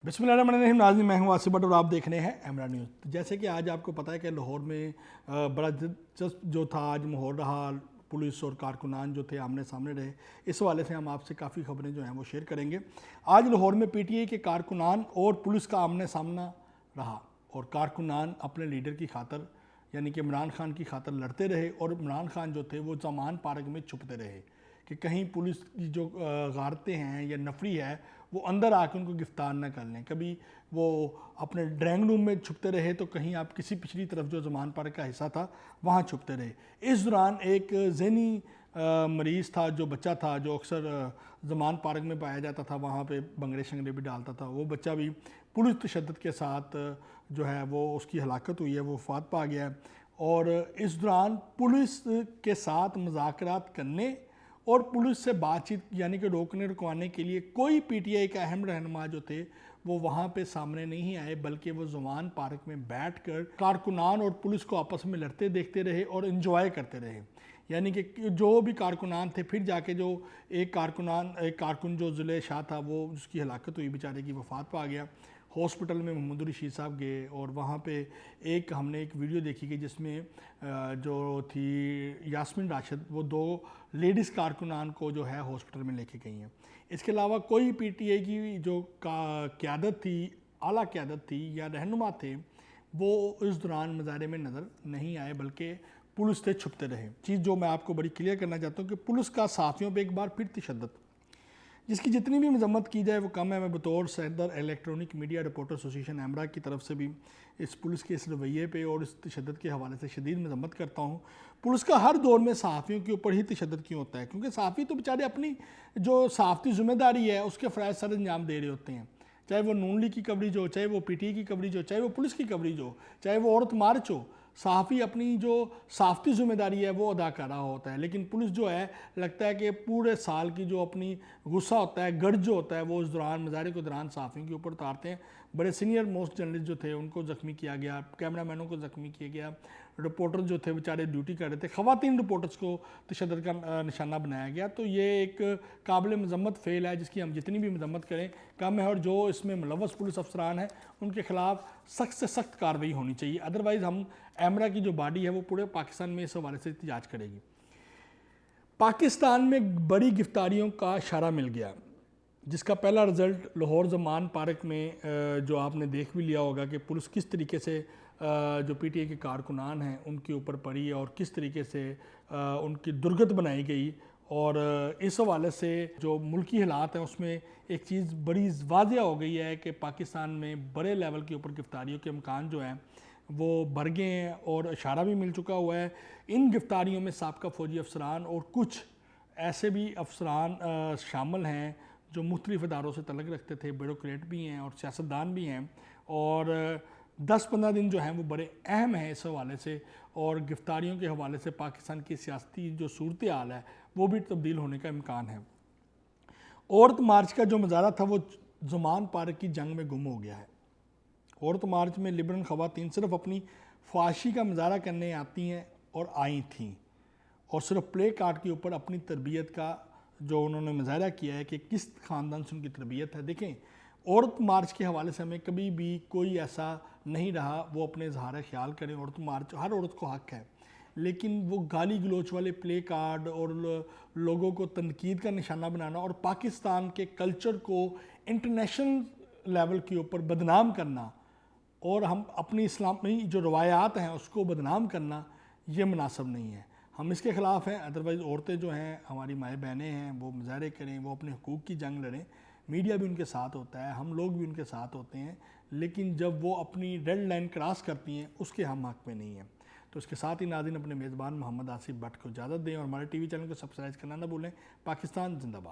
बिस्मिल्लाहिर्रहमानिर्रहीम। नाज़रीन, मैं हूं आसिफ भट्ट और आप देख रहे हैं एमरा न्यूज़। तो जैसे कि आज आपको पता है कि लाहौर में बड़ा दिलचस्प जो था आज माहौल रहा, पुलिस और कारकुनान जो थे आमने सामने रहे। इस हवाले से हम आपसे काफ़ी खबरें जो हैं वो शेयर करेंगे। आज लाहौर में पीटीआई के कारकुनान और पुलिस का आमने सामना रहा और कारकुनान अपने लीडर की खातर यानी कि इमरान खान की खातर लड़ते रहे और इमरान खान जो थे वो जमान पार्क में छुपते रहे कि कहीं पुलिस की जो गारतें हैं या नफरी है वो अंदर आकर उनको गिरफ्तार न कर लें। कभी वो अपने ड्राइंग रूम में छुपते रहे तो कहीं आप किसी पिछली तरफ जो जमान पार्क का हिस्सा था वहाँ छुपते रहे। इस दौरान एक जहनी मरीज़ था, जो बच्चा था जो अक्सर जमान पार्क में पाया जाता था, वहाँ पे बंगड़े शंगड़े भी डालता था, वो बच्चा भी पुलिस तशद्दुद के साथ जो है वो उसकी हलाकत हुई है, वो वफात पा गया है। और इस दौरान पुलिस के साथ मुज़ाकरात करने और पुलिस से बातचीत यानी कि रोकने रुकवाने के लिए कोई पीटीआई का अहम रहनुमा जो थे वो वहाँ पे सामने नहीं आए, बल्कि वो जमान पार्क में बैठकर कारकुनान और पुलिस को आपस में लड़ते देखते रहे और इन्जॉय करते रहे। यानी कि जो भी कारकुनान थे, फिर जाके जो एक कारकुन जो ज़ुले शाह था वो उसकी हलाकत हुई, बेचारे की वफात पा गया। हॉस्पिटल में मोहम्मद रशीद साहब गए और वहाँ पे हमने एक वीडियो देखी कि जिसमें जो थी यास्मीन राशिद, वो दो लेडीज़ कारकुनान को जो है हॉस्पिटल में लेके गई हैं। इसके अलावा कोई पीटीआई की जो क़यादत थी, आला क़यादत थी या रहनुमा थे, वो इस दौरान मुजाहरे में नज़र नहीं आए, बल्कि पुलिस से छुपते रहे। चीज़ जो मैं आपको बड़ी क्लियर करना चाहता हूँ कि पुलिस का सहाफ़ियों पर एक बार फिर तशद्दुद, जिसकी जितनी भी मजम्मत की जाए वो कम है। मैं बतौर सदर इलेक्ट्रॉनिक मीडिया रिपोर्टर एसोसिएशन एमरा की तरफ से भी इस पुलिस के इस रवैये पे और इस तशद्दुद के हवाले से शदीद मजम्मत करता हूँ। पुलिस का हर दौर में सहाफ़ियों के ऊपर ही तशद्दुद क्यों होता है? क्योंकि सहाफ़ी तो बेचारे अपनी जो सहाफ़ती ज़िम्मेदारी है उसके फ़राइज़ सर अंजाम दे रहे होते हैं, चाहे वो नून लीग की कवरेज हो, चाहे वो पीटीआई की कवरेज हो, चाहे वो पुलिस की कवरेज हो, चाहे वो औरत मार्च हो। सहाफ़ी अपनी जो सहाफ़ती ज़िम्मेदारी है वो अदा कर रहा होता है, लेकिन पुलिस जो है लगता है कि पूरे साल की जो अपनी गुस्सा होता है, गर्ज जो होता है, वो उस दौरान मुजाहरे के दौरान सहाफ़ियों के ऊपर उतारते हैं। बड़े सीनियर मोस्ट जर्नलिस्ट जो थे उनको ज़ख्मी किया गया, कैमरा मैनों को ज़ख्मी किया गया, रिपोर्टर जो थे बेचारे ड्यूटी कर रहे थे, ख़वातीन रिपोर्टर्स को तशद्दुद का निशाना बनाया गया। तो ये एक काबिल मजम्मत फ़ेल है जिसकी हम जितनी भी मजम्मत करें कम है, और जो इसमें मुलव्वस पुलिस अफसरान हैं उनके ख़िलाफ़ सख्त से सख्त कार्रवाई होनी चाहिए। अदरवाइज़ हम एमरा की जो बॉडी है वो पूरे पाकिस्तान में इस हवाले से एहतजाज करेगी। पाकिस्तान में बड़ी गिरफ्तारियों का इशारा मिल गया, जिसका पहला रिज़ल्ट लाहौर जमान पार्क में जो आपने देख भी लिया होगा कि पुलिस किस तरीके से जो पीटीआई के कारकुनान हैं उनके ऊपर पड़ी है और किस तरीके से उनकी दुर्गत बनाई गई। और इस हवाले से जो मुल्की हालात हैं उसमें एक चीज़ बड़ी वाज़ेह हो गई है कि पाकिस्तान में बड़े लेवल के ऊपर गिरफ्तारियों के इम्कान जो हैं वो बढ़ गए हैं और इशारा भी मिल चुका हुआ है। इन गिरफ्तारियों में साबका फ़ौजी अफसरान और कुछ ऐसे भी अफसरान शामिल हैं जो मुख्तलिफ़ इदारों से तल्लुक़ रखते थे, ब्यूरोक्रेट भी हैं और सियासतदान भी हैं। और 10-15 दिन जो हैं वो बड़े अहम हैं इस हवाले से, और गिरफ्तारियों के हवाले से पाकिस्तान की सियासती जो सूरत हाल है वो भी तब्दील होने का इम्कान है। औरत मार्च का जो मुजाहरा था वो ज़मान पार्क की जंग में गुम हो गया है। औरत मार्च में लिबरल ख़वातीन सिर्फ अपनी ख्वाहिशी का मुजाहरा करने आती हैं और आई थीं, और सिर्फ प्ले कार्ड के ऊपर अपनी तरबियत का जो उन्होंने मुजाहरा किया है कि किस ख़ानदान से उनकी तरबियत है। देखें, औरत मार्च के हवाले से हमें कभी भी कोई ऐसा नहीं रहा, वो अपने इज़हार ख्याल करें। औरत मार्च हर औरत को हक़ है, लेकिन वो गाली गलोच वाले प्ले कार्ड और लोगों को तनकीद का निशाना बनाना और पाकिस्तान के कल्चर को इंटरनेशनल लेवल के ऊपर बदनाम करना और हम अपनी इस्लामी जो रवायात हैं उसको बदनाम करना, ये मुनासिब नहीं है। हम इसके ख़िलाफ़ हैं। अदरवाइज़ औरतें जो हैं हमारी माएँ बहनें हैं, वो मुजाहरे करें, वो अपने हुकूक़ की जंग लड़ें। मीडिया भी उनके साथ होता है, हम लोग भी उनके साथ होते हैं, लेकिन जब वो अपनी रेड लाइन क्रॉस करती हैं उसके हम हक़ में नहीं हैं। तो इसके साथ ही नाज़रीन अपने मेज़बान मोहम्मद आसिफ भट्ट को इजाज़त दें और हमारे टीवी चैनल को सब्सक्राइब करना ना भूलें। पाकिस्तान जिंदाबाद।